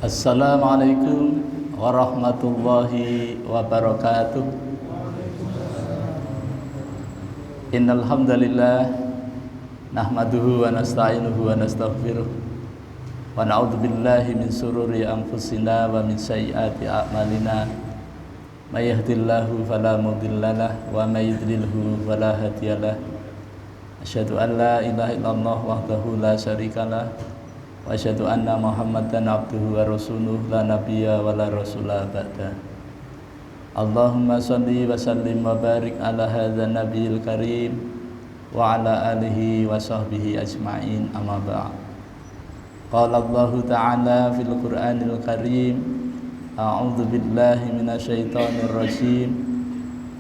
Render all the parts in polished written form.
Assalamualaikum warahmatullahi wabarakatuh. Innal hamdalillah nahmaduhu wa nasta'inuhu wa nastaghfiruh wa na'udzu billahi min shururi anfusina wa min sayyiati a'malina. May yahdihillahu fala mudhillalah wa may yudlilhu fala hadiyalah. Asyhadu an la ilaha illallah wahdahu la syarikalah wa asyhadu anna Muhammadan abduhu wa rasuluh la nabiyya wa la rasula ba'da. Allahumma shalli wa sallim wa barik ala hadzal nabiyil karim wa ala alihi wa sahbihi ajma'in, amma ba'd. Qala Allah ta'ala fil Qur'anil Karim, a'udzu billahi minasyaitonir rajim.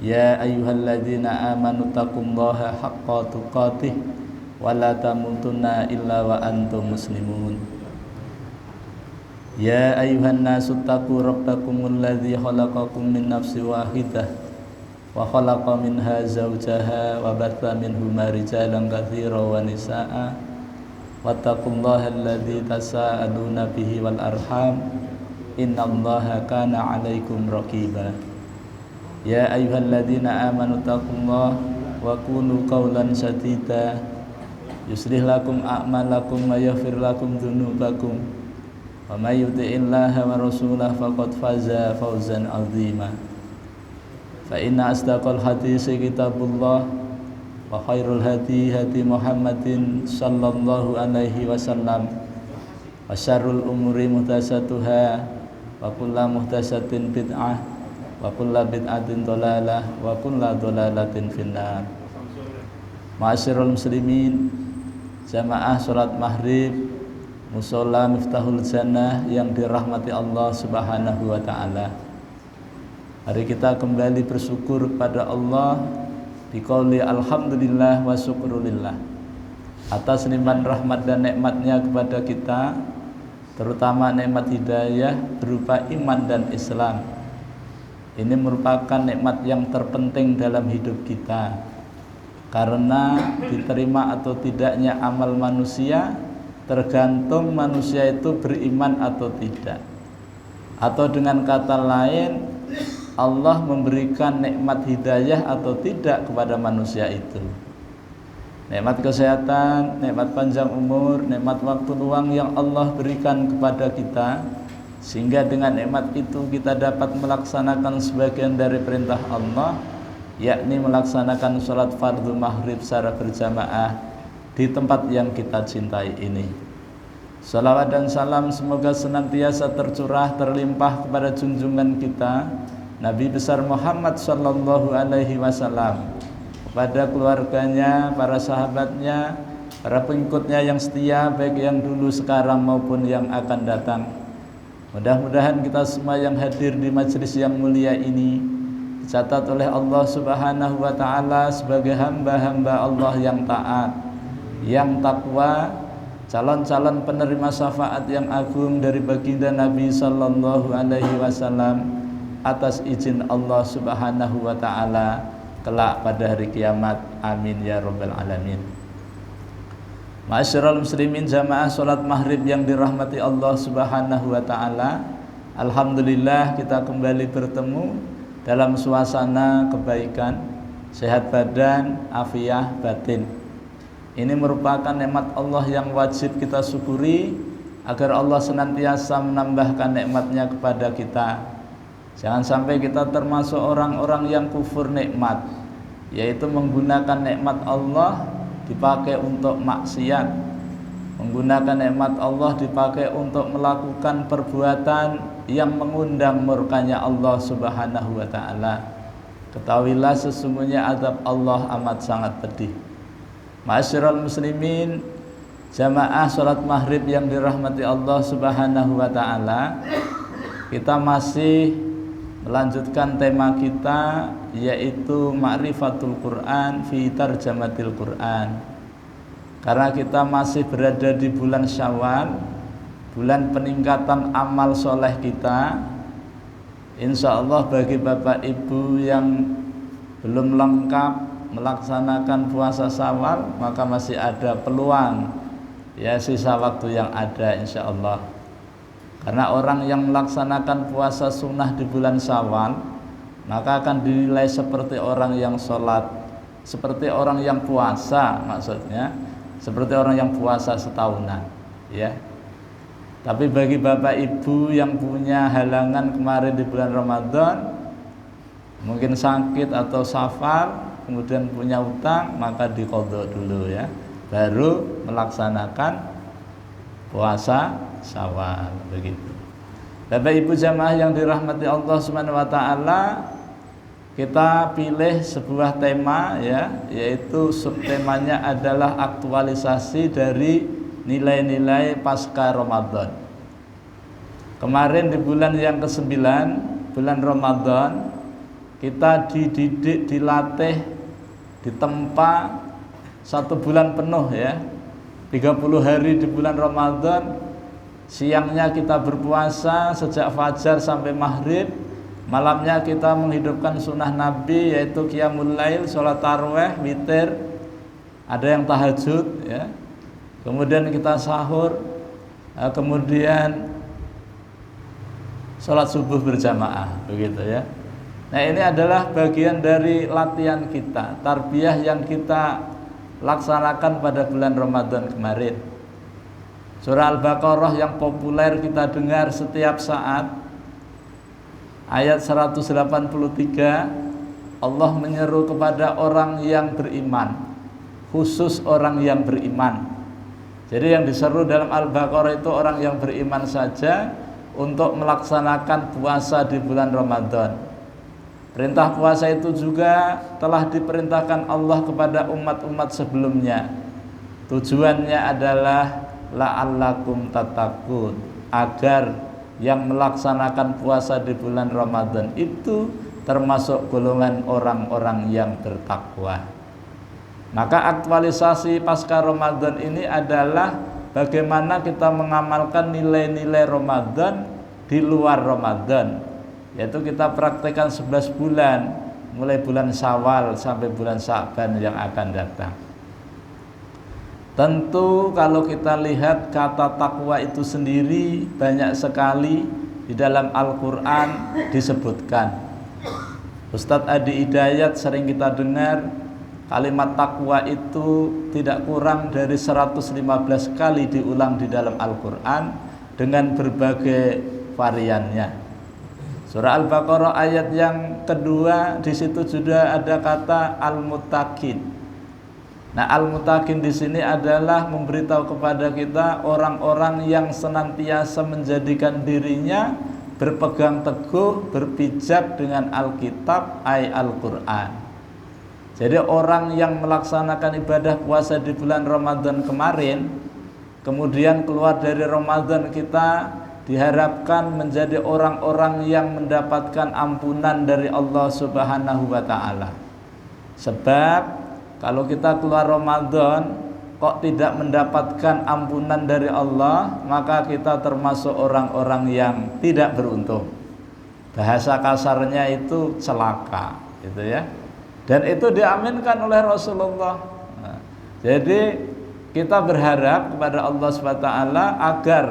Ya ayyuhalladzina amanu taqullaha haqqa tuqatih wa la tamutunna illa wa antum muslimun. Ya ayyuhan nasu taqu rabbakumul ladzi khalaqakum min nafsin wahidah wa khalaqa minha zawjaha wa batha minhuma rijalan katsiran wa nisaa'a wattaqullaha alladzi tasaaluna bihi wal arham innallaha kana 'alaikum raqiba. Ya ayyuhalladzina amanu taqullaha wa qulu qawlan sadida yuslih lakum a'malakum wa yaghfir lakum dzunubakum wa may yuti'illaha wa rasulahu faqad faza fawzan 'azima. Fa inna asdaqal haditsi kitabullah wa khairul hadi hadi Muhammadin sallallahu alaihi wasallam wa syarrul umuri muhdatsatuha wa kullu muhdatsatin bid'ah wa kullu bid'atin dhalalah wa kullu dhalalatin finnar. Ma'asyiral muslimin, jamaah salat maghrib mushola Miftahul Jannah yang dirahmati Allah Subhanahu wa taala. Hari kita kembali bersyukur kepada Allah biqauli alhamdulillah wa syukrulillah atas nikmat rahmat dan nikmatnya kepada kita, terutama nikmat hidayah berupa iman dan Islam. Ini merupakan nikmat yang terpenting dalam hidup kita, karena diterima atau tidaknya amal manusia tergantung manusia itu beriman atau tidak. Atau dengan kata lain, Allah memberikan nikmat hidayah atau tidak kepada manusia itu. Nikmat kesehatan, nikmat panjang umur, nikmat waktu luang yang Allah berikan kepada kita, sehingga dengan nikmat itu kita dapat melaksanakan sebagian dari perintah Allah, yakni melaksanakan sholat fardu maghrib secara berjamaah di tempat yang kita cintai ini. Salawat dan salam semoga senantiasa tercurah terlimpah kepada junjungan kita Nabi besar Muhammad sallallahu alaihi wasallam, kepada keluarganya, para sahabatnya, para pengikutnya yang setia, baik yang dulu, sekarang maupun yang akan datang. Mudah-mudahan kita semua yang hadir di majelis yang mulia ini dicatat oleh Allah Subhanahu wa taala sebagai hamba-hamba Allah yang taat, yang takwa, calon-calon penerima syafaat yang agung dari baginda Nabi sallallahu alaihi wasallam atas izin Allah Subhanahu wa taala kelak pada hari kiamat. Amin ya rabbal alamin. Ma'asyiral muslimin, jamaah salat maghrib yang dirahmati Allah Subhanahu wa taala, alhamdulillah kita kembali bertemu dalam suasana kebaikan, sehat badan, afiah batin. Ini merupakan nikmat Allah yang wajib kita syukuri agar Allah senantiasa menambahkan nikmatnya kepada kita. Jangan sampai kita termasuk orang-orang yang kufur nikmat, yaitu menggunakan nikmat Allah dipakai untuk maksiat, menggunakan nikmat Allah dipakai untuk melakukan perbuatan yang mengundang murkanya Allah Subhanahu wa taala. Ketahuilah sesungguhnya azab Allah amat sangat pedih. Ma'asyiral muslimin, jamaah salat maghrib yang dirahmati Allah Subhanahu wa taala, kita masih melanjutkan tema kita, yaitu Ma'rifatul Quran fi Tarjamatil Quran. Karena kita masih berada di bulan Syawal, bulan peningkatan amal soleh kita. Insya Allah bagi Bapak Ibu yang belum lengkap melaksanakan puasa Syawal, maka masih ada peluang, ya, sisa waktu yang ada insya Allah. Karena orang yang melaksanakan puasa sunnah di bulan Syawal, maka akan dinilai seperti orang yang sholat, seperti orang yang puasa, maksudnya seperti orang yang puasa setahunan, ya. Tapi bagi bapak ibu yang punya halangan kemarin di bulan Ramadan, mungkin sakit atau safar, kemudian punya utang, maka diqadha dulu, ya, baru melaksanakan puasa Syawal, begitu. Bapak ibu jamaah yang dirahmati Allah Subhanahu wa taala, kita pilih sebuah tema, ya, yaitu subtemanya adalah aktualisasi dari nilai-nilai pasca Ramadan. Kemarin di bulan yang ke-9, bulan Ramadan, kita dididik, dilatih, ditempa 1 bulan penuh, ya, 30 hari di bulan Ramadan. Siangnya kita berpuasa sejak fajar sampai maghrib, malamnya kita menghidupkan sunnah Nabi, yaitu qiyamul lail, sholat tarawih, witir, ada yang tahajud, ya. Kemudian kita sahur, kemudian sholat subuh berjamaah, begitu, ya. Nah, ini adalah bagian dari latihan kita, tarbiyah yang kita laksanakan pada bulan Ramadan kemarin. Surah Al-Baqarah yang populer kita dengar setiap saat, ayat 183, Allah menyeru kepada orang yang beriman, khusus orang yang beriman. Jadi yang diseru dalam Al-Baqarah itu orang yang beriman saja untuk melaksanakan puasa di bulan Ramadan. Perintah puasa itu juga telah diperintahkan Allah kepada umat-umat sebelumnya. Tujuannya adalah la'allakum tattaqun, agar yang melaksanakan puasa di bulan Ramadan itu termasuk golongan orang-orang yang bertakwa. Maka aktualisasi pasca Ramadan ini adalah bagaimana kita mengamalkan nilai-nilai Ramadan di luar Ramadan, yaitu kita praktekkan 11 bulan, mulai bulan Syawal sampai bulan Sya'ban yang akan datang. Tentu kalau kita lihat kata takwa itu sendiri banyak sekali di dalam Al-Quran disebutkan. Ustadz Adi Hidayat sering kita dengar kalimat takwa itu tidak kurang dari 115 kali diulang di dalam Al-Quran dengan berbagai variannya. Surah Al-Baqarah ayat yang kedua, di situ juga ada kata al-muttaqin. Nah, al-muttaqin di sini adalah memberitahu kepada kita orang-orang yang senantiasa menjadikan dirinya berpegang teguh, berpijak dengan Alkitab, ay Al-Quran. Jadi orang yang melaksanakan ibadah puasa di bulan Ramadan kemarin, kemudian keluar dari Ramadan, kita diharapkan menjadi orang-orang yang mendapatkan ampunan dari Allah Subhanahu wa ta'ala. Sebab kalau kita keluar Ramadan kok tidak mendapatkan ampunan dari Allah, maka kita termasuk orang-orang yang tidak beruntung. Bahasa kasarnya itu celaka, gitu, ya. Dan itu diaminkan oleh Rasulullah. Nah, jadi kita berharap kepada Allah SWT agar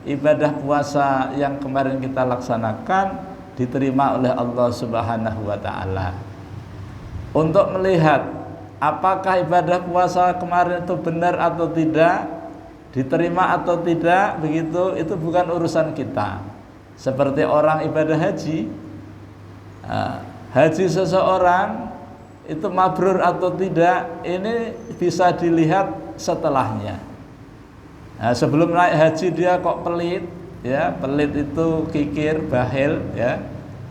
ibadah puasa yang kemarin kita laksanakan diterima oleh Allah Subhanahu wa ta'ala. Untuk melihat apakah ibadah puasa kemarin itu benar atau tidak, diterima atau tidak, begitu, itu bukan urusan kita. Seperti orang ibadah haji, haji seseorang itu mabrur atau tidak, ini bisa dilihat setelahnya. Nah, sebelum naik haji dia kok pelit, ya, pelit itu kikir, bahil, ya.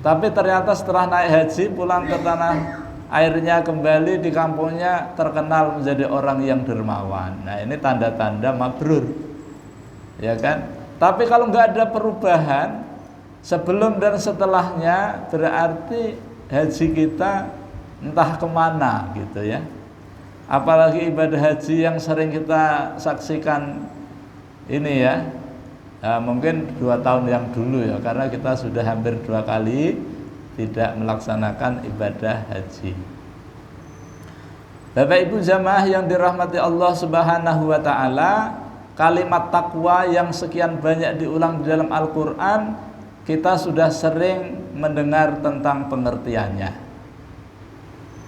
Tapi ternyata setelah naik haji pulang ke tanah airnya kembali, di kampungnya terkenal menjadi orang yang dermawan. Nah, ini tanda-tanda mabrur, ya kan? Tapi kalau nggak ada perubahan sebelum dan setelahnya, berarti haji kita entah kemana, gitu, ya. Apalagi ibadah haji yang sering kita saksikan ini, ya, mungkin 2 tahun yang dulu, ya, karena kita sudah hampir 2 kali tidak melaksanakan ibadah haji. Bapak Ibu jamaah yang dirahmati Allah Subhanahu wa taala, kalimat takwa yang sekian banyak diulang di dalam Al-Qur'an, kita sudah sering mendengar tentang pengertiannya.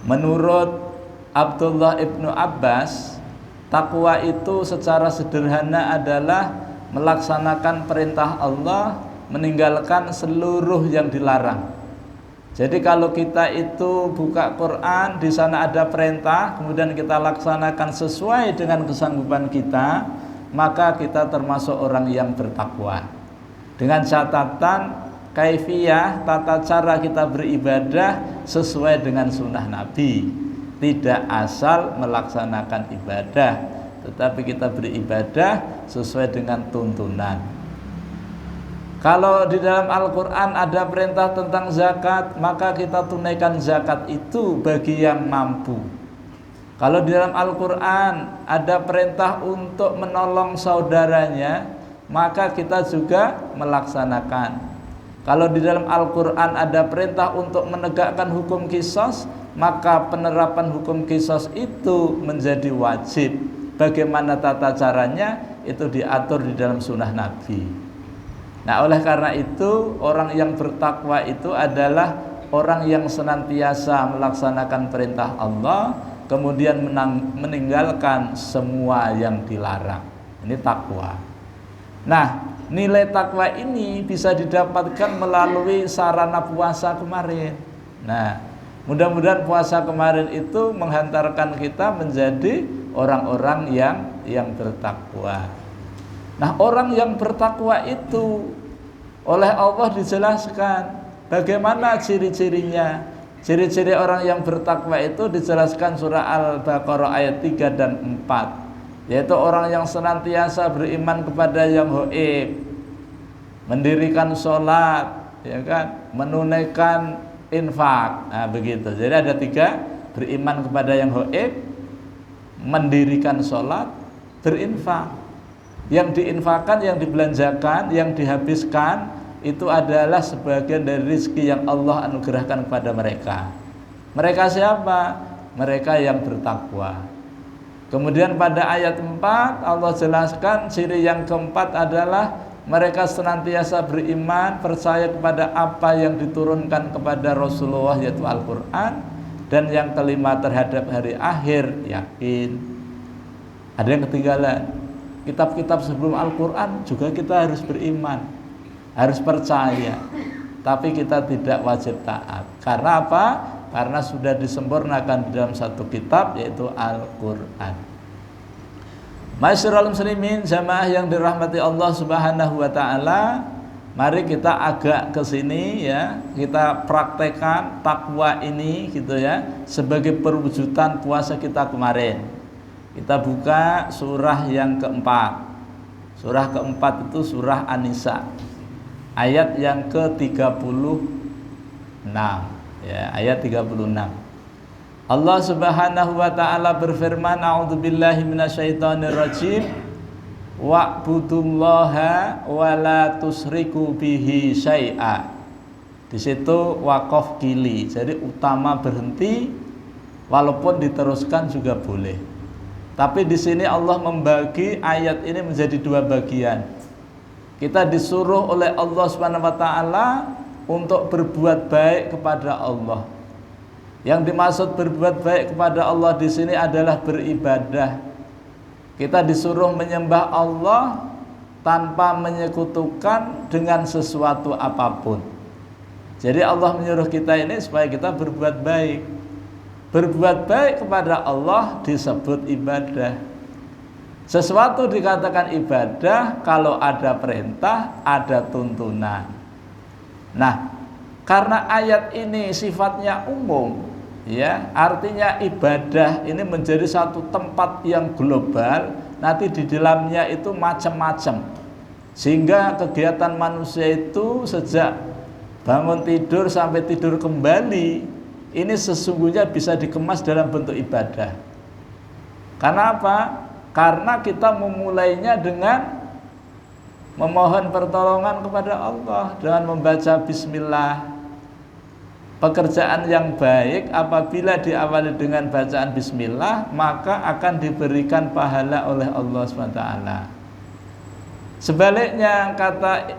Menurut Abdullah ibnu Abbas, takwa itu secara sederhana adalah melaksanakan perintah Allah, meninggalkan seluruh yang dilarang. Jadi kalau kita itu buka Quran, di sana ada perintah, kemudian kita laksanakan sesuai dengan kesanggupan kita, maka kita termasuk orang yang bertakwa. Dengan catatan kaifiyah, tata cara kita beribadah sesuai dengan sunnah Nabi. Tidak asal melaksanakan ibadah, tetapi kita beribadah sesuai dengan tuntunan. Kalau di dalam Al-Quran ada perintah tentang zakat, maka kita tunaikan zakat itu bagi yang mampu. Kalau di dalam Al-Quran ada perintah untuk menolong saudaranya, maka kita juga melaksanakan. Kalau di dalam Al-Quran ada perintah untuk menegakkan hukum qisas, maka penerapan hukum qisas itu menjadi wajib. Bagaimana tata caranya, itu diatur di dalam sunnah Nabi. Nah, oleh karena itu orang yang bertakwa itu adalah orang yang senantiasa melaksanakan perintah Allah, kemudian meninggalkan semua yang dilarang. Ini takwa. Nah, nilai takwa ini bisa didapatkan melalui sarana puasa kemarin. Nah, mudah-mudahan puasa kemarin itu menghantarkan kita menjadi orang-orang yang bertakwa. Nah, orang yang bertakwa itu oleh Allah dijelaskan bagaimana ciri-cirinya. Ciri-ciri orang yang bertakwa itu dijelaskan surah Al-Baqarah ayat 3 dan 4, yaitu orang yang senantiasa beriman kepada yang gaib, mendirikan sholat, ya kan, menunaikan infak. Nah, begitu. Jadi ada 3, beriman kepada yang gaib, mendirikan sholat, berinfak. Yang diinfakkan, yang dibelanjakan, yang dihabiskan itu adalah sebagian dari rezeki yang Allah anugerahkan kepada mereka. Mereka siapa? Mereka yang bertakwa. Kemudian pada ayat 4 Allah jelaskan ciri yang keempat adalah mereka senantiasa beriman, percaya kepada apa yang diturunkan kepada Rasulullah yaitu Al-Quran. Dan yang kelima terhadap hari akhir, yakin. Ada yang ketinggalan. Kitab-kitab sebelum Al-Quran juga kita harus beriman, harus percaya, tapi kita tidak wajib taat. Karena apa? Karena sudah disempurnakan di dalam satu kitab yaitu Al-Quran. Masyarul muslimin jamaah yang dirahmati Allah Subhanahu wa taala, mari kita agak ke sini ya, kita praktekkan takwa ini gitu ya, sebagai perwujudan puasa kita kemarin. Kita buka surah yang keempat. Surah keempat itu surah An-Nisa, ayat yang ke-36 ya, ayat 36. Allah Subhanahu wa taala berfirman, a'udzubillahi minasyaitonirrajim, wa'budullaha wa la tusriku bihi syai'a. Di situ waqaf kili, jadi utama berhenti, walaupun diteruskan juga boleh. Tapi di sini Allah membagi ayat ini menjadi 2 bagian. Kita disuruh oleh Allah Subhanahu wa taala untuk berbuat baik kepada Allah. Yang dimaksud berbuat baik kepada Allah di sini adalah beribadah. Kita disuruh menyembah Allah tanpa menyekutukan dengan sesuatu apapun. Jadi Allah menyuruh kita ini supaya kita berbuat baik. Berbuat baik kepada Allah disebut ibadah. Sesuatu dikatakan ibadah kalau ada perintah, ada tuntunan. Nah, karena ayat ini sifatnya umum, ya, artinya ibadah ini menjadi satu tempat yang global. Nanti di dalamnya itu macam-macam, sehingga kegiatan manusia itu sejak bangun tidur sampai tidur kembali ini sesungguhnya bisa dikemas dalam bentuk ibadah. Karena apa? Karena kita memulainya dengan memohon pertolongan kepada Allah dengan membaca bismillah. Pekerjaan yang baik apabila diawali dengan bacaan bismillah, maka akan diberikan pahala oleh Allah SWT. Sebaliknya, kata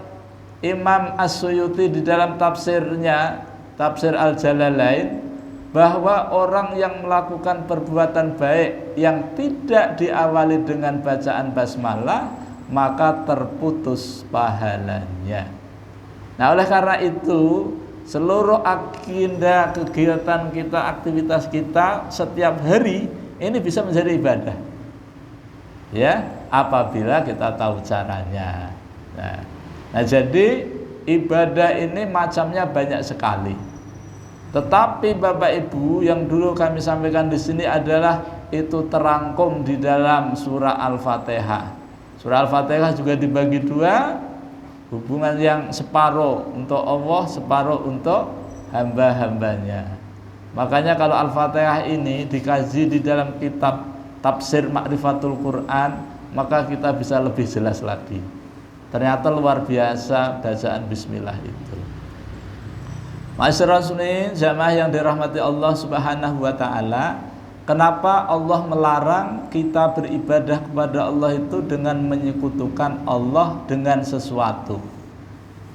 Imam As-Suyuti di dalam tafsirnya, Tafsir Al-Jalalain, bahwa orang yang melakukan perbuatan baik yang tidak diawali dengan bacaan basmalah, maka terputus pahalanya. Nah, oleh karena itu, seluruh agenda kegiatan kita, aktivitas kita setiap hari ini bisa menjadi ibadah, ya, apabila kita tahu caranya. Nah, jadi ibadah ini macamnya banyak sekali. Tetapi Bapak Ibu, yang dulu kami sampaikan di sini adalah itu terangkum di dalam surah Al-Fatihah. Surah Al-Fatihah juga dibagi dua, hubungan yang separuh untuk Allah, separuh untuk hamba-hambanya. Makanya kalau Al-Fatihah ini dikaji di dalam kitab Tafsir Ma'rifatul Quran, maka kita bisa lebih jelas lagi. Ternyata luar biasa bacaan bismillah itu. Ma'asyiral muslimin, jamaah yang dirahmati Allah Subhanahu wa taala, kenapa Allah melarang kita beribadah kepada Allah itu dengan menyekutukan Allah dengan sesuatu?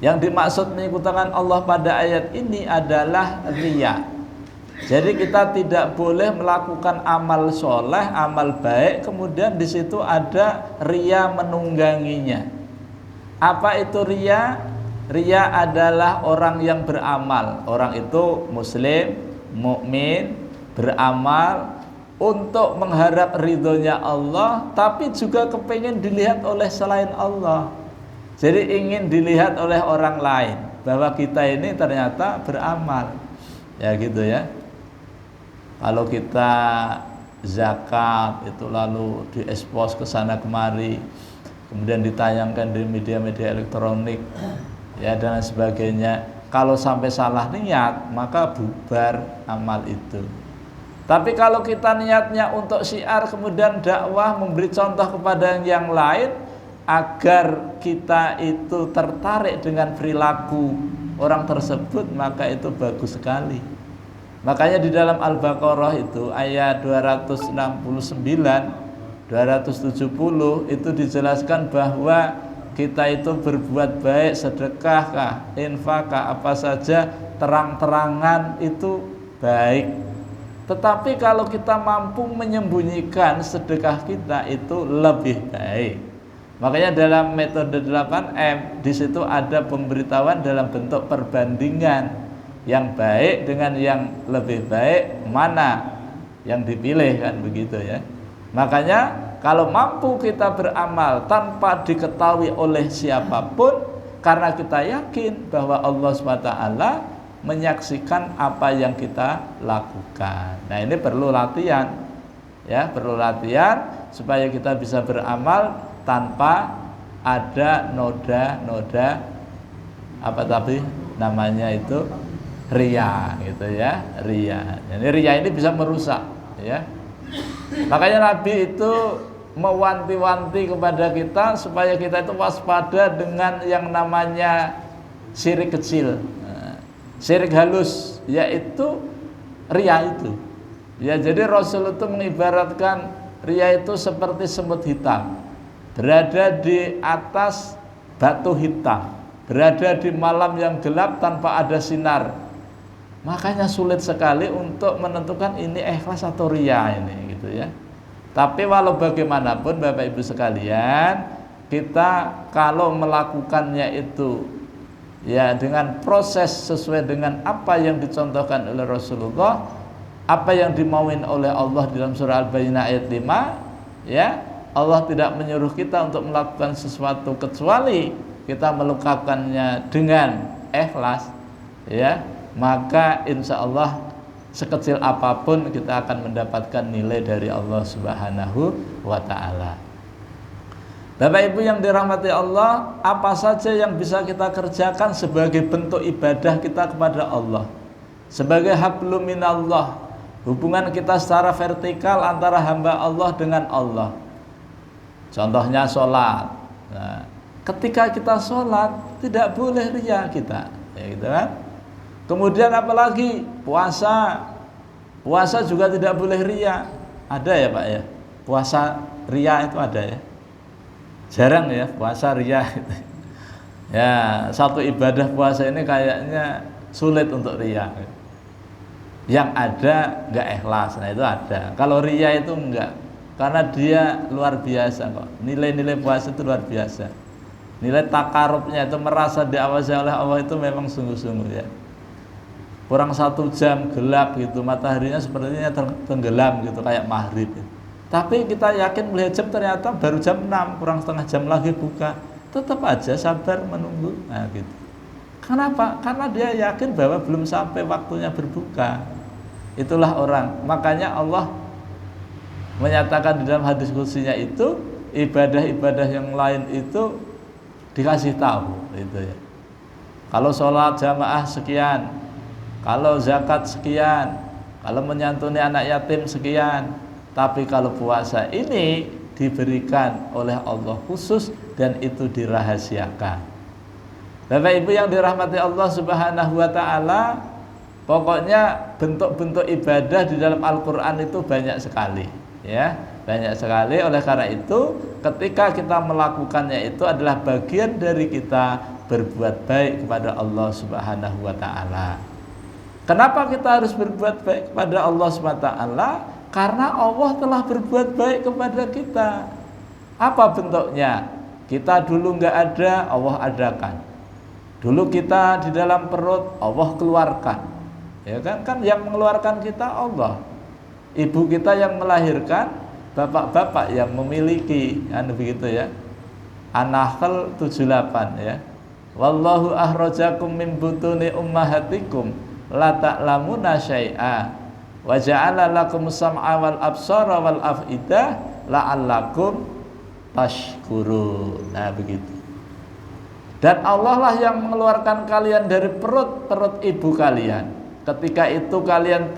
Yang dimaksud menyekutukan Allah pada ayat ini adalah riya. Jadi kita tidak boleh melakukan amal soleh, amal baik, kemudian di situ ada riya menungganginya. Apa itu riya? Riya adalah orang yang beramal. Orang itu muslim, mukmin, beramal untuk mengharap ridhonya Allah, tapi juga kepengen dilihat oleh selain Allah. Jadi ingin dilihat oleh orang lain bahwa kita ini ternyata beramal. Ya gitu ya. Kalau kita zakat itu lalu diekspos ke sana kemari, kemudian ditayangkan di media-media elektronik, ya, dan sebagainya. Kalau sampai salah niat, maka bubar amal itu. Tapi kalau kita niatnya untuk syiar, kemudian dakwah, memberi contoh kepada yang lain, agar kita itu tertarik dengan perilaku orang tersebut, maka itu bagus sekali. Makanya di dalam Al-Baqarah itu ayat 269, 270 itu dijelaskan bahwa kita itu berbuat baik, sedekah, infak, apa saja, terang-terangan itu baik. Tetapi kalau kita mampu menyembunyikan sedekah kita itu lebih baik. Makanya dalam metode 8M di situ ada pemberitahuan dalam bentuk perbandingan yang baik dengan yang lebih baik, mana yang dipilih, kan begitu ya. Makanya kalau mampu kita beramal tanpa diketahui oleh siapapun, karena kita yakin bahwa Allah SWT menyaksikan apa yang kita lakukan. Nah, ini perlu latihan, ya, perlu latihan supaya kita bisa beramal tanpa ada noda-noda apa tapi namanya itu riya, gitu ya, riya. Jadi riya ini bisa merusak, ya. Makanya Nabi itu mewanti-wanti kepada kita supaya kita itu waspada dengan yang namanya syirik kecil, syirik halus, yaitu riya itu. Ya, jadi Rasul itu mengibaratkan riya itu seperti semut hitam berada di atas batu hitam, berada di malam yang gelap tanpa ada sinar. Makanya sulit sekali untuk menentukan ini ikhlas atau riya ini, gitu ya. Tapi walau bagaimanapun Bapak Ibu sekalian, kita kalau melakukannya itu ya dengan proses sesuai dengan apa yang dicontohkan oleh Rasulullah, apa yang dimauin oleh Allah dalam surah Al-Bayyinah ayat 5, ya, Allah tidak menyuruh kita untuk melakukan sesuatu kecuali kita melakukannya dengan ikhlas, ya, maka insya Allah sekecil apapun kita akan mendapatkan nilai dari Allah Subhanahu wa ta'ala. Bapak Ibu yang dirahmati Allah, apa saja yang bisa kita kerjakan sebagai bentuk ibadah kita kepada Allah, sebagai hablum minallah, hubungan kita secara vertikal antara hamba Allah dengan Allah. Contohnya sholat. Nah, ketika kita sholat tidak boleh riya kita, ya gitu kan? Kemudian apalagi puasa. Puasa juga tidak boleh riya. Ada ya Pak ya? Puasa riya itu ada ya? Jarang ya puasa riya. Ya, satu ibadah puasa ini kayaknya sulit untuk riya. Yang ada nggak ikhlas, nah itu ada. Kalau riya itu enggak, karena dia luar biasa kok. Nilai-nilai puasa itu luar biasa. Nilai takarubnya itu merasa diawasi oleh Allah itu memang sungguh-sungguh ya. Kurang 1 jam gelap gitu, mataharinya sepertinya tenggelam gitu kayak maghrib. Tapi kita yakin melihat jam ternyata baru jam 6, kurang setengah jam lagi buka. Tetap aja sabar menunggu. Nah gitu. Kenapa? Karena dia yakin bahwa belum sampai waktunya berbuka. Itulah orang. Makanya Allah menyatakan di dalam hadis qudsinya itu ibadah-ibadah yang lain itu dikasih tahu itu ya. Kalau sholat jamaah sekian, kalau zakat sekian, kalau menyantuni anak yatim sekian. Tapi kalau puasa ini diberikan oleh Allah khusus dan itu dirahasiakan. Bapak Ibu yang dirahmati Allah Subhanahu wa taala, pokoknya bentuk-bentuk ibadah di dalam Al-Qur'an itu banyak sekali, ya. Banyak sekali. Oleh karena itu, ketika kita melakukannya itu adalah bagian dari kita berbuat baik kepada Allah Subhanahu wa taala. Kenapa kita harus berbuat baik kepada Allah Subhanahu wa taala? Karena Allah telah berbuat baik kepada kita. Apa bentuknya? Kita dulu nggak ada, Allah adakan. Dulu kita di dalam perut, Allah keluarkan. Ya kan? Kan yang mengeluarkan kita Allah. Ibu kita yang melahirkan, bapak-bapak yang memiliki, begitu ya. An-Nahl 78 ya. Wallahu akhrajakum min butuni ummahatikum la ta'lamuna syai'a wa ja'ala lakum sam'a wal absara wal af'idah la'allakum tashkurun. Nah begitu. Dan Allah lah yang mengeluarkan kalian dari perut ibu kalian. Ketika itu kalian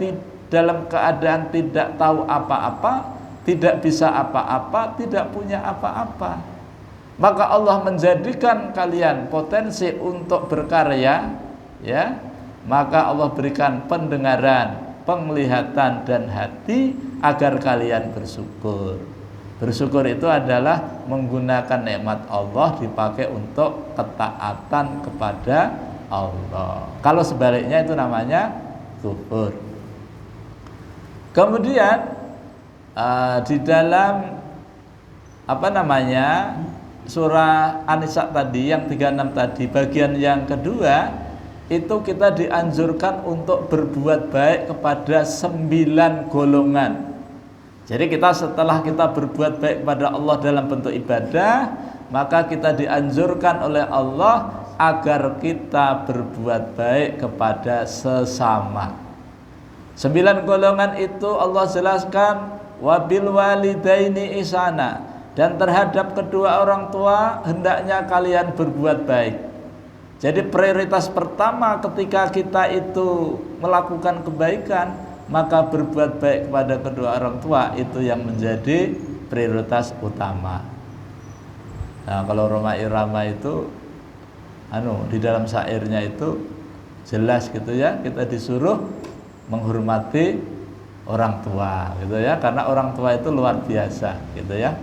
dalam keadaan tidak tahu apa-apa, tidak bisa apa-apa, tidak punya apa-apa. Maka Allah menjadikan kalian potensi untuk berkarya, ya. Maka Allah berikan pendengaran, penglihatan dan hati agar kalian bersyukur. Bersyukur itu adalah menggunakan nikmat Allah dipakai untuk ketaatan kepada Allah. Kalau sebaliknya itu namanya kufur. Kemudian di dalam surah An-Nisa tadi yang 36 tadi, bagian yang kedua itu kita dianjurkan untuk berbuat baik kepada 9 golongan. Jadi setelah kita berbuat baik kepada Allah dalam bentuk ibadah, maka kita dianjurkan oleh Allah agar kita berbuat baik kepada sesama. 9 golongan itu Allah jelaskan, wabil walidaini ihsana, dan terhadap kedua orang tua hendaknya kalian berbuat baik. Jadi prioritas pertama ketika kita itu melakukan kebaikan, maka berbuat baik kepada kedua orang tua itu yang menjadi prioritas utama. Nah, kalau Roma Irama itu di dalam syairnya itu jelas gitu ya, kita disuruh menghormati orang tua gitu ya, karena orang tua itu luar biasa gitu ya.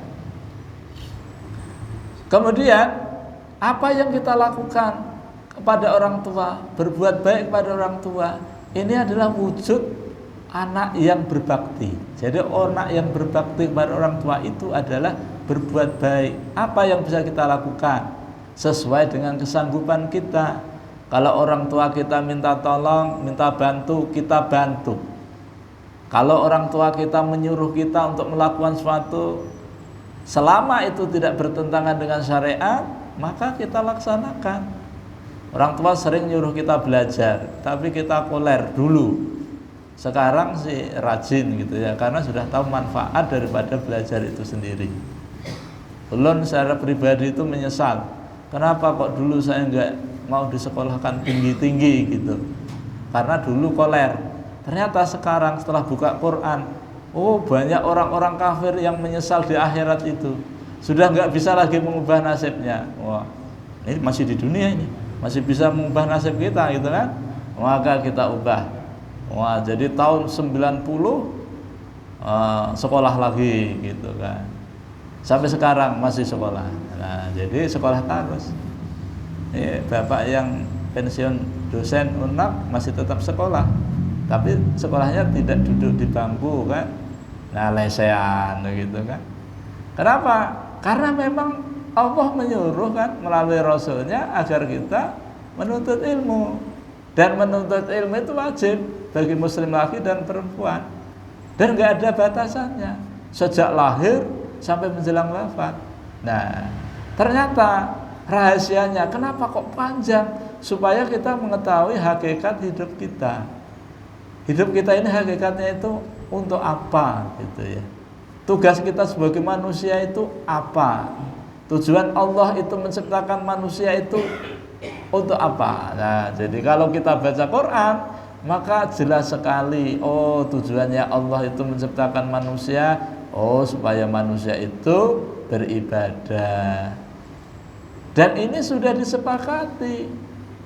Kemudian apa yang kita lakukan kepada orang tua, berbuat baik kepada orang tua, ini adalah wujud anak yang berbakti. Jadi anak yang berbakti kepada orang tua itu adalah berbuat baik. Apa yang bisa kita lakukan sesuai dengan kesanggupan kita. Kalau orang tua kita minta tolong, minta bantu, kita bantu. Kalau orang tua kita menyuruh kita untuk melakukan sesuatu, selama itu tidak bertentangan dengan syariat, maka kita laksanakan. Orang tua sering nyuruh kita belajar, tapi kita koler dulu. Sekarang sih rajin gitu ya, karena sudah tahu manfaat daripada belajar itu sendiri. Ulun secara pribadi itu menyesal, kenapa kok dulu saya nggak mau disekolahkan tinggi-tinggi gitu. Karena dulu koler. Ternyata sekarang setelah buka Quran, banyak orang-orang kafir yang menyesal di akhirat itu. Sudah nggak bisa lagi mengubah nasibnya. Wah, ini masih di dunia ini, masih bisa mengubah nasib kita gitu kan. maka kita ubah. Wah, jadi tahun 90 sekolah lagi gitu kan. Sampai sekarang masih sekolah. Nah, jadi sekolah terus. Bapak yang pensiun dosen UNAP masih tetap sekolah. Tapi sekolahnya tidak duduk di bangku kan. Nah, lesehan gitu kan. Kenapa? Karena memang Allah menyuruh kan melalui Rasulnya agar kita menuntut ilmu. Dan menuntut ilmu itu wajib bagi muslim laki dan perempuan. Dan nggak ada batasannya. Sejak lahir sampai menjelang wafat. Nah, ternyata rahasianya kenapa kok panjang? Supaya kita mengetahui hakikat hidup kita. Hidup kita ini hakikatnya itu untuk apa gitu ya. Tugas kita sebagai manusia itu apa? Tujuan Allah itu menciptakan manusia itu untuk apa? Nah, jadi kalau kita baca Quran, maka jelas sekali, oh tujuannya Allah itu menciptakan manusia, oh supaya manusia itu beribadah. Dan ini sudah disepakati.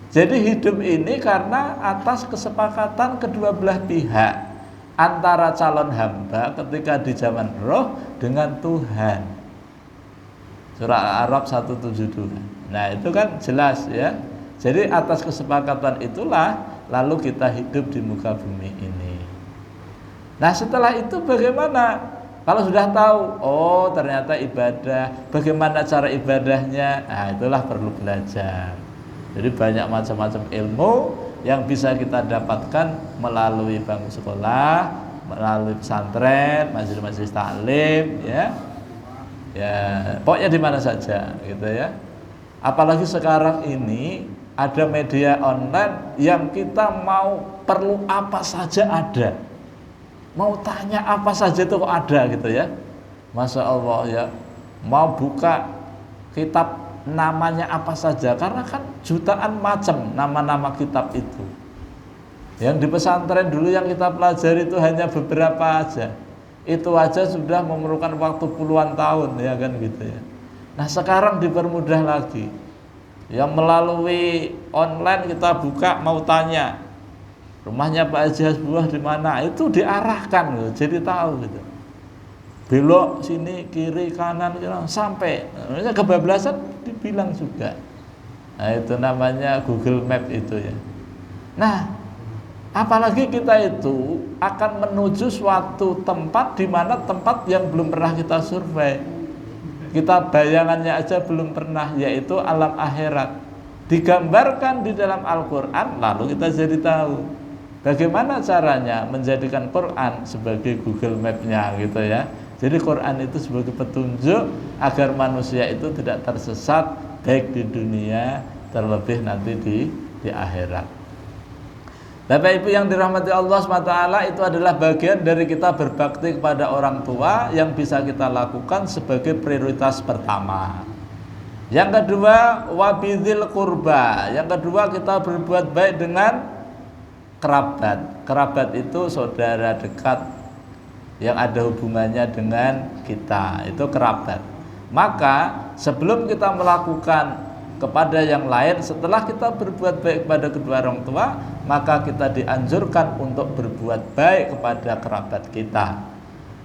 Jadi hidup ini karena atas kesepakatan kedua belah pihak, antara calon hamba ketika di zaman roh dengan Tuhan. Surah Al-A'raf 172. Nah, itu kan jelas ya. Jadi atas kesepakatan itulah lalu kita hidup di muka bumi ini. Nah, setelah itu bagaimana? Kalau sudah tahu, oh ternyata ibadah, bagaimana cara ibadahnya? Nah, itulah perlu belajar. Jadi banyak macam-macam ilmu yang bisa kita dapatkan melalui bangku sekolah, melalui pesantren, majelis-majelis taklim, ya. Ya, pokoknya di mana saja gitu ya. Apalagi sekarang ini ada media online yang kita mau perlu apa saja ada. Mau tanya apa saja itu kok ada gitu ya. Masya Allah ya. Mau buka kitab namanya apa saja, karena kan jutaan macam nama-nama kitab itu. Yang di pesantren dulu yang kita pelajari itu hanya beberapa aja. Itu aja sudah memerlukan waktu puluhan tahun ya kan gitu ya. Nah, sekarang dipermudah lagi. Yang melalui online kita buka mau tanya rumahnya Pak Haji Hasbulah di mana, itu diarahkan loh, jadi tahu gitu. Belok sini kiri kanan sampai kebablasan dibilang juga. Nah, itu namanya Google Map itu ya. Nah, apalagi kita itu akan menuju suatu tempat di mana tempat yang belum pernah kita survei. Kita bayangannya aja belum pernah, yaitu alam akhirat. Digambarkan di dalam Al-Quran, lalu kita jadi tahu bagaimana caranya menjadikan Quran sebagai Google Map-nya gitu ya. Jadi Quran itu sebagai petunjuk agar manusia itu tidak tersesat baik di dunia terlebih nanti di akhirat. Bapak Ibu yang dirahmati Allah SWT, itu adalah bagian dari kita berbakti kepada orang tua yang bisa kita lakukan sebagai prioritas pertama. Yang kedua, wabidil kurba. Yang kedua, kita berbuat baik dengan kerabat. Kerabat itu saudara dekat yang ada hubungannya dengan kita, itu kerabat. Maka sebelum kita melakukan kepada yang lain, setelah kita berbuat baik kepada kedua orang tua, maka kita dianjurkan untuk berbuat baik kepada kerabat kita.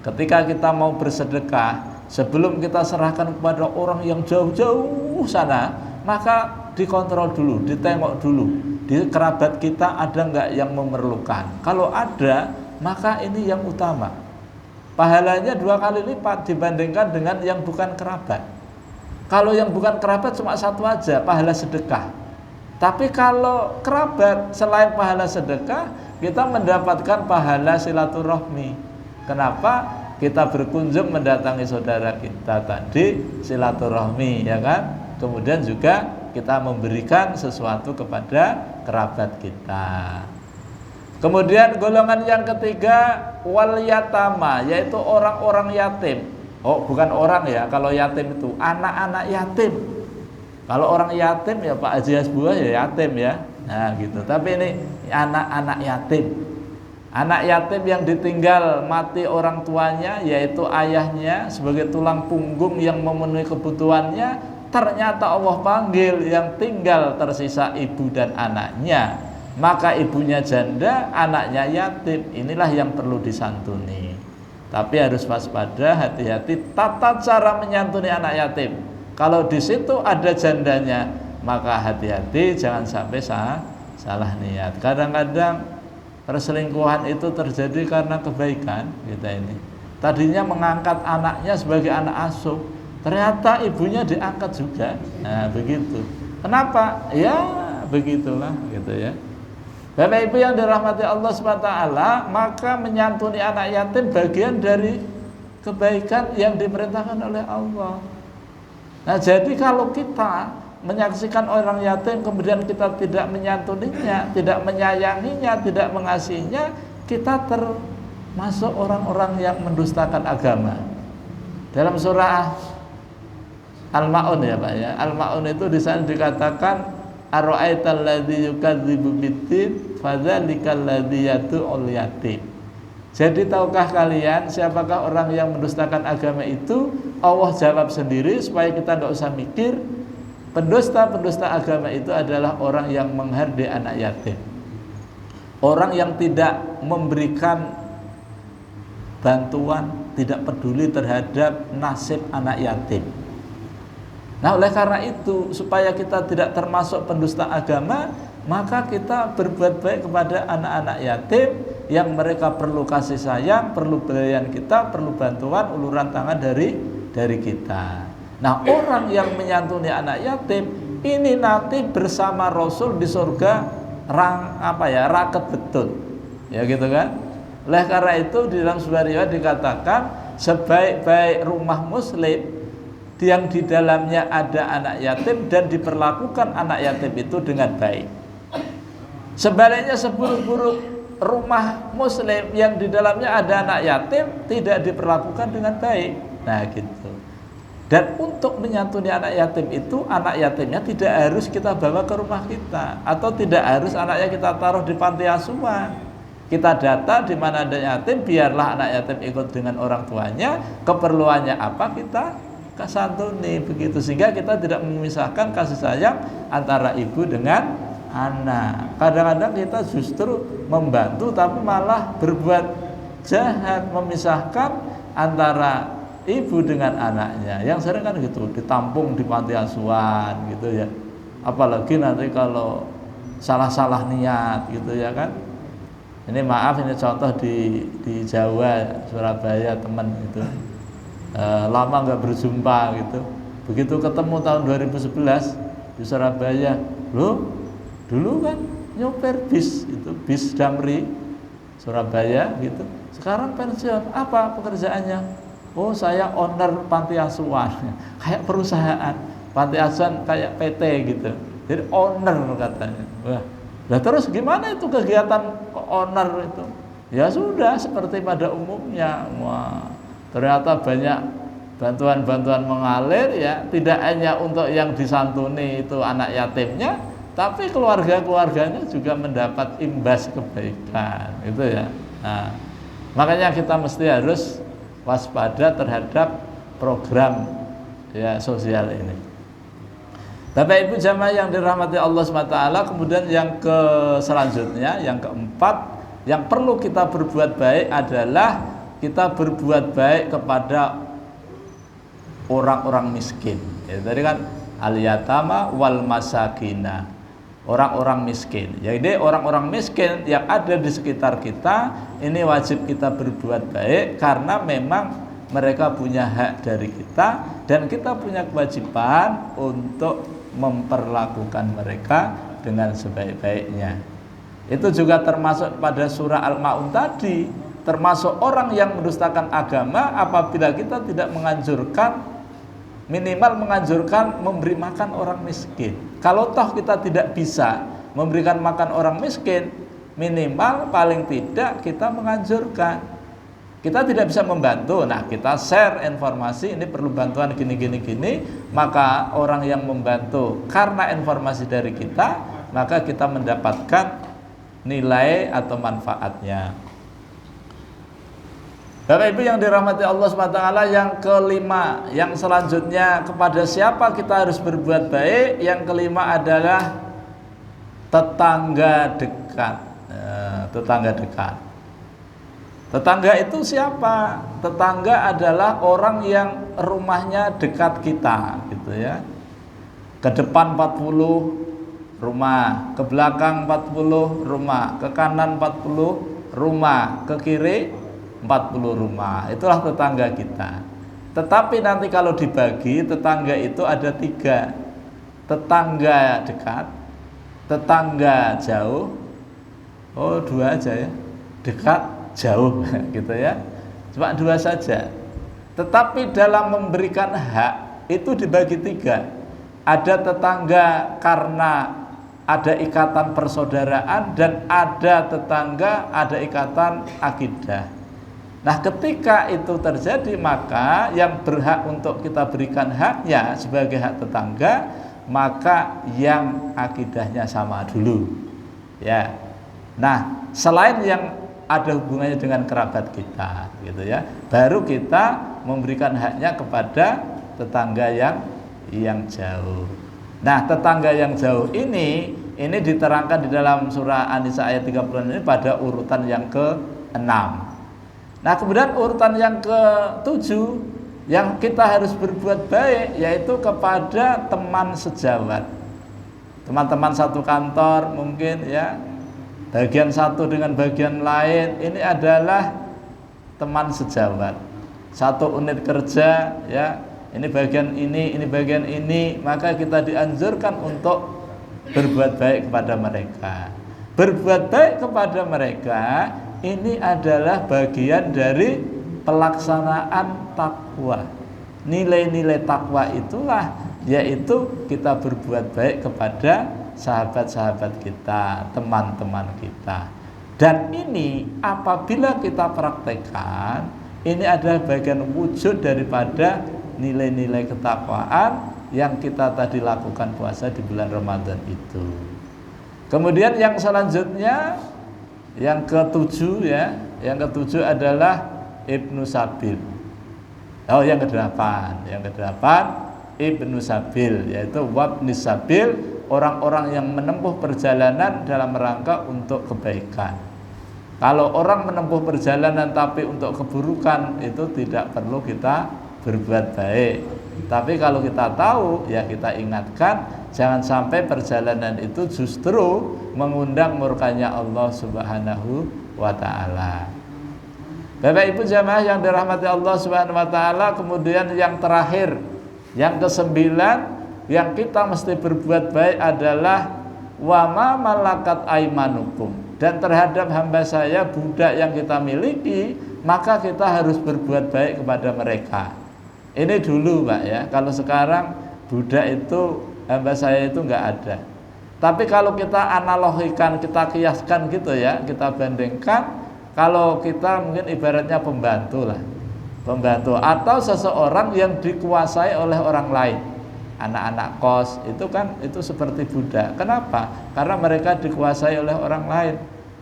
Ketika kita mau bersedekah, sebelum kita serahkan kepada orang yang jauh-jauh sana, maka dikontrol dulu, ditengok dulu, di kerabat kita ada nggak yang memerlukan. Kalau ada, maka ini yang utama. Pahalanya 2 kali lipat dibandingkan dengan yang bukan kerabat. Kalau yang bukan kerabat cuma 1 aja, pahala sedekah. Tapi kalau kerabat, selain pahala sedekah, kita mendapatkan pahala silaturahmi. Kenapa? Kita berkunjung mendatangi saudara kita tadi, silaturahmi, ya kan? Kemudian juga kita memberikan sesuatu kepada kerabat kita. Kemudian golongan yang ketiga, wal yatama, yaitu orang-orang yatim. Oh, bukan orang ya, kalau yatim itu anak-anak yatim. Kalau orang yatim ya Pak Haji Hasbulah ya yatim ya. Nah gitu. Tapi ini anak-anak yatim. Anak yatim yang ditinggal mati orang tuanya, yaitu ayahnya sebagai tulang punggung yang memenuhi kebutuhannya, ternyata Allah panggil yang tinggal tersisa ibu dan anaknya. maka ibunya janda, anaknya yatim. Inilah yang perlu disantuni. Tapi harus waspada, hati-hati tata cara menyantuni anak yatim. Kalau di situ ada jandanya, maka hati-hati jangan sampai salah niat. Kadang-kadang perselingkuhan itu terjadi karena kebaikan kita ini. Tadinya mengangkat anaknya sebagai anak asuh, ternyata ibunya diangkat juga. Nah, begitu. Kenapa? Ya, begitulah gitu ya. Bapak Ibu yang dirahmati Allah SWT, maka menyantuni anak yatim bagian dari kebaikan yang diperintahkan oleh Allah. Nah, jadi kalau kita menyaksikan orang yatim kemudian kita tidak menyantuninya, tidak menyayanginya, tidak mengasihinya, kita termasuk orang-orang yang mendustakan agama. Dalam surah Al-Ma'un ya Pak ya, Al-Ma'un itu di sana dikatakan ara'aital ladzi yukadzibu biddin fadzalikal ladzi yad'ul yatim. Jadi tahukah kalian siapakah orang yang mendustakan agama itu? Allah jawab sendiri supaya kita tidak usah mikir. Pendusta agama itu adalah orang yang menghardik anak yatim, orang yang tidak memberikan bantuan, tidak peduli terhadap nasib anak yatim. Nah, oleh karena itu, supaya kita tidak termasuk pendusta agama, maka kita berbuat baik kepada anak-anak yatim yang mereka perlu kasih sayang, perlu belayan kita, perlu bantuan, uluran tangan dari kita. Nah, orang yang menyantuni anak yatim ini nanti bersama Rasul di surga raket betul. Ya gitu kan? Oleh karena itu di dalam sebuah riwayat dikatakan sebaik-baik rumah muslim yang di dalamnya ada anak yatim dan diperlakukan anak yatim itu dengan baik. Sebaliknya seburuk-buruk rumah muslim yang di dalamnya ada anak yatim tidak diperlakukan dengan baik. Nah gitu. Dan untuk menyantuni anak yatim itu, anak yatimnya tidak harus kita bawa ke rumah kita, atau tidak harus anaknya kita taruh di panti asuhan. Kita data di mana ada yatim, biarlah anak yatim ikut dengan orang tuanya. Keperluannya apa kita kasantuni, begitu, sehingga kita tidak memisahkan kasih sayang antara ibu dengan anak. Kadang-kadang kita justru membantu tapi malah berbuat jahat, memisahkan antara ibu dengan anaknya. Yang sering kan gitu, ditampung di panti asuhan gitu ya. Apalagi nanti kalau salah-salah niat gitu ya kan. Ini maaf, ini contoh di Jawa, Surabaya, teman itu lama nggak berjumpa gitu. Begitu ketemu tahun 2011 di Surabaya, loh dulu kan nyopir bis itu, bis Damri Surabaya gitu. Sekarang pensiun, apa pekerjaannya? Oh, saya owner panti asuhan, kayak perusahaan panti asuhan kayak PT gitu. Jadi owner katanya. Wah, nah terus gimana itu kegiatan owner itu? Ya sudah seperti pada umumnya. Wah, ternyata banyak bantuan-bantuan mengalir ya, tidak hanya untuk yang disantuni itu anak yatimnya, tapi keluarga-keluarganya juga mendapat imbas kebaikan itu ya. Nah, makanya kita mesti harus waspada terhadap program ya sosial ini. Bapak Ibu jamaah yang dirahmati Allah SWT, kemudian yang selanjutnya, yang keempat, yang perlu kita berbuat baik adalah kita berbuat baik kepada orang-orang miskin. Ya, tadi kan al-yatama wal masakina, orang-orang miskin. Jadi orang-orang miskin yang ada di sekitar kita ini wajib kita berbuat baik karena memang mereka punya hak dari kita dan kita punya kewajiban untuk memperlakukan mereka dengan sebaik-baiknya. Itu juga termasuk pada surah Al-Ma'un tadi, termasuk orang yang mendustakan agama apabila kita tidak menganjurkan, minimal menganjurkan memberi makan orang miskin. Kalau toh kita tidak bisa memberikan makan orang miskin, minimal paling tidak kita menganjurkan. Kita tidak bisa membantu, nah kita share informasi, ini perlu bantuan gini, maka orang yang membantu karena informasi dari kita, maka kita mendapatkan nilai atau manfaatnya. Bapak Ibu yang dirahmati Allah SWT, yang kelima, yang selanjutnya kepada siapa kita harus berbuat baik. Yang kelima adalah tetangga dekat dekat. Tetangga dekat. Tetangga itu siapa? Tetangga adalah orang yang rumahnya dekat kita, gitu ya. Ke depan 40 rumah, ke belakang 40 rumah, ke kanan 40 rumah, ke kiri 40 rumah. Itulah tetangga kita. Tetapi nanti kalau dibagi, tetangga itu ada 3. Tetangga dekat, tetangga jauh. Oh, 2 aja ya. Dekat, jauh gitu ya. Cuma 2 saja. Tetapi dalam memberikan hak itu dibagi 3. Ada tetangga karena ada ikatan persaudaraan, dan ada tetangga ada ikatan akidah. Nah, ketika itu terjadi, maka yang berhak untuk kita berikan haknya sebagai hak tetangga, maka yang akidahnya sama dulu. Ya. Nah, selain yang ada hubungannya dengan kerabat kita, gitu ya, baru kita memberikan haknya kepada tetangga yang jauh. Nah, tetangga yang jauh ini diterangkan di dalam surah An-Nisa ayat 30 ini pada urutan yang ke-6. Nah, kemudian urutan yang ke-7 yang kita harus berbuat baik, yaitu kepada teman sejawat. Teman-teman satu kantor mungkin ya, bagian satu dengan bagian lain, ini adalah teman sejawat. Satu unit kerja ya, ini bagian ini bagian ini, maka kita dianjurkan untuk berbuat baik kepada mereka. Berbuat baik kepada mereka ini adalah bagian dari pelaksanaan takwa. Nilai-nilai takwa itulah, yaitu kita berbuat baik kepada sahabat-sahabat kita, teman-teman kita. Dan ini apabila kita praktekkan, ini adalah bagian wujud daripada nilai-nilai ketakwaan yang kita tadi lakukan puasa di bulan Ramadan itu. Kemudian yang selanjutnya, yang ke-7 ya, yang ke-7 adalah Ibnu Sabil. Oh, yang ke-8 Ibnu Sabil, yaitu wabnis sabil, orang-orang yang menempuh perjalanan dalam rangka untuk kebaikan. Kalau orang menempuh perjalanan tapi untuk keburukan, itu tidak perlu kita berbuat baik. Tapi kalau kita tahu, ya kita ingatkan, jangan sampai perjalanan itu justru mengundang murkanya Allah Subhanahu wa ta'ala. Bapak Ibu jamaah yang dirahmati Allah Subhanahu wa ta'ala, kemudian yang terakhir, yang ke-9, yang kita mesti berbuat baik adalah wa ma malakat aimanukum. Dan terhadap hamba saya, budak yang kita miliki, maka kita harus berbuat baik kepada mereka. Ini dulu Pak ya, kalau sekarang budak itu, hamba saya itu enggak ada. Tapi kalau kita analogikan, kita kiaskan gitu ya, kita bandingkan, kalau kita mungkin ibaratnya pembantu lah, pembantu atau seseorang yang dikuasai oleh orang lain. Anak-anak kos itu kan itu seperti budak. Kenapa? Karena mereka dikuasai oleh orang lain.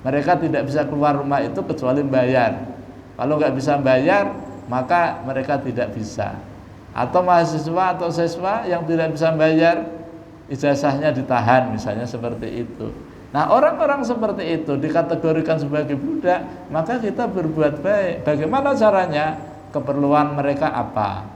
Mereka tidak bisa keluar rumah itu kecuali bayar. Kalau nggak bisa bayar, maka mereka tidak bisa. Atau mahasiswa atau siswa yang tidak bisa bayar, ijazahnya ditahan, misalnya seperti itu. Nah, orang-orang seperti itu dikategorikan sebagai budak, maka kita berbuat baik. Bagaimana caranya? Keperluan mereka apa?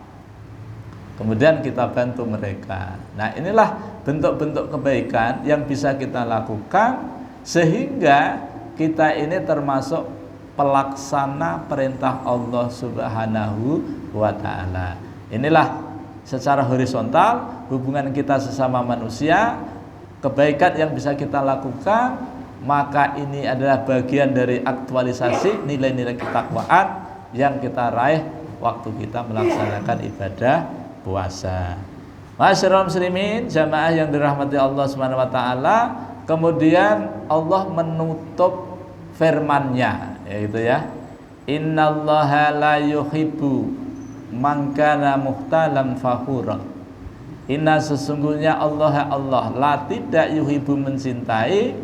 Kemudian kita bantu mereka. Nah, inilah bentuk-bentuk kebaikan yang bisa kita lakukan sehingga kita ini termasuk pelaksana perintah Allah Subhanahu wa ta'ala. Inilah secara horizontal hubungan kita sesama manusia, kebaikan yang bisa kita lakukan, maka ini adalah bagian dari aktualisasi nilai-nilai ketakwaan yang kita raih waktu kita melaksanakan ibadah puasa. Masyarul muslimin, jamaah yang dirahmati Allah Subhanahu wa taala, kemudian Allah menutup firman-Nya, yaitu ya, innallaha la yuhibbu man kana muhtalan fakhura. Inna sesungguhnya Allah la tidak yuhibbu mencintai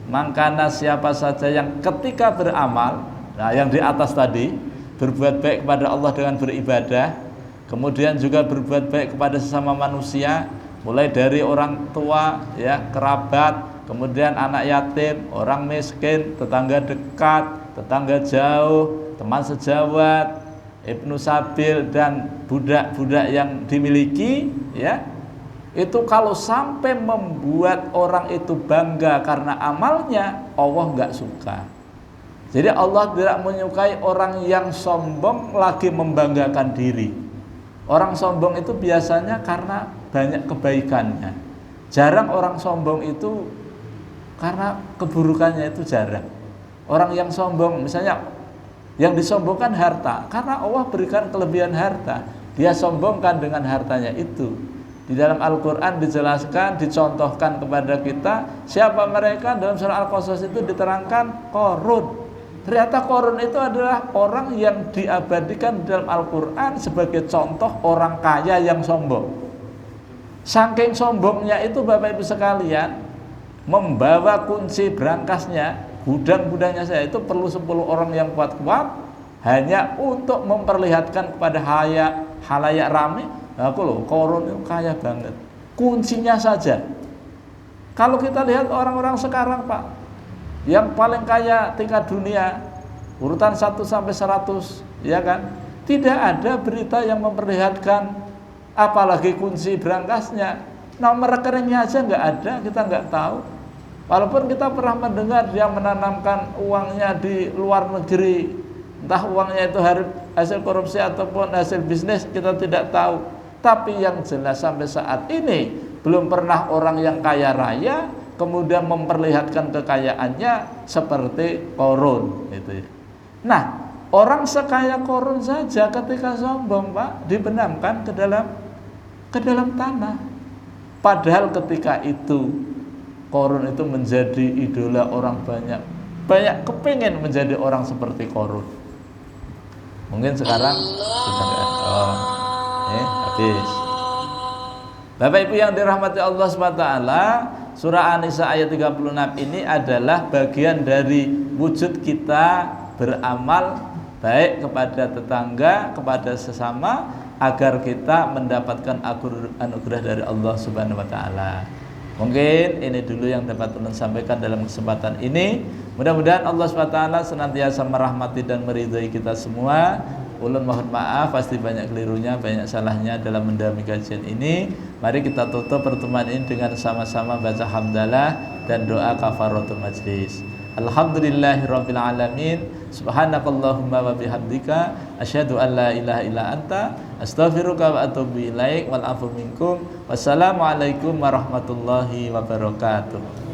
mangkana siapa saja yang ketika beramal, nah yang di atas tadi, berbuat baik kepada Allah dengan beribadah, kemudian juga berbuat baik kepada sesama manusia, mulai dari orang tua ya, kerabat, kemudian anak yatim, orang miskin, tetangga dekat, tetangga jauh, teman sejawat, ibnu sabil, dan budak-budak yang dimiliki, ya, itu kalau sampai membuat orang itu bangga karena amalnya, Allah nggak suka. Jadi Allah tidak menyukai orang yang sombong lagi membanggakan diri. Orang sombong itu biasanya karena banyak kebaikannya. Jarang orang sombong itu karena keburukannya, itu jarang. Orang yang sombong, misalnya yang disombongkan harta, karena Allah berikan kelebihan harta, dia sombongkan dengan hartanya itu. Di dalam Al-Quran dijelaskan, dicontohkan kepada kita siapa mereka. Dalam surah Al-Qasas itu diterangkan Qarun. Ternyata Qarun itu adalah orang yang diabadikan dalam Al-Quran sebagai contoh orang kaya yang sombong. Saking sombongnya itu Bapak Ibu sekalian, membawa kunci berangkasnya, gudang-gudangnya saya itu perlu 10 orang yang kuat-kuat, hanya untuk memperlihatkan kepada halayak ramai, aku loh Qarun itu kaya banget, kuncinya saja. Kalau kita lihat orang-orang sekarang Pak, yang paling kaya tingkat dunia, urutan 1 sampai 100, ya kan? Tidak ada berita yang memperlihatkan apalagi kunci berangkasnya. Nomor rekeningnya aja nggak ada, kita nggak tahu. Walaupun kita pernah mendengar dia menanamkan uangnya di luar negeri, entah uangnya itu hasil korupsi ataupun hasil bisnis, kita tidak tahu. Tapi yang jelas sampai saat ini belum pernah orang yang kaya raya kemudian memperlihatkan kekayaannya seperti Qarun itu. Nah, orang sekaya Qarun saja ketika sombong Pak, dibenamkan ke dalam tanah. Padahal ketika itu Qarun itu menjadi idola orang banyak kepingin menjadi orang seperti Qarun. Mungkin sekarang sudah habis. Bapak Ibu yang dirahmati Allah SWT, surah An-Nisa ayat 36 ini adalah bagian dari wujud kita beramal baik kepada tetangga, kepada sesama, agar kita mendapatkan anugerah dari Allah Subhanahu wa taala. Mungkin ini dulu yang dapat Ulun sampaikan dalam kesempatan ini. Mudah-mudahan Allah SWT senantiasa merahmati dan meridhai kita semua. Ulun mohon maaf, pasti banyak kelirunya, banyak salahnya dalam mendalami kajian ini. Mari kita tutup pertemuan ini dengan sama-sama baca hamdalah dan doa kafaratul majlis. Alhamdulillahirabbil alamin. Subhanakallahumma wa bihamdika asyhadu an la ilaha illa anta astaghfiruka wa atubu ilaik wal afu minkum. Wassalamualaikum warahmatullahi wabarakatuh.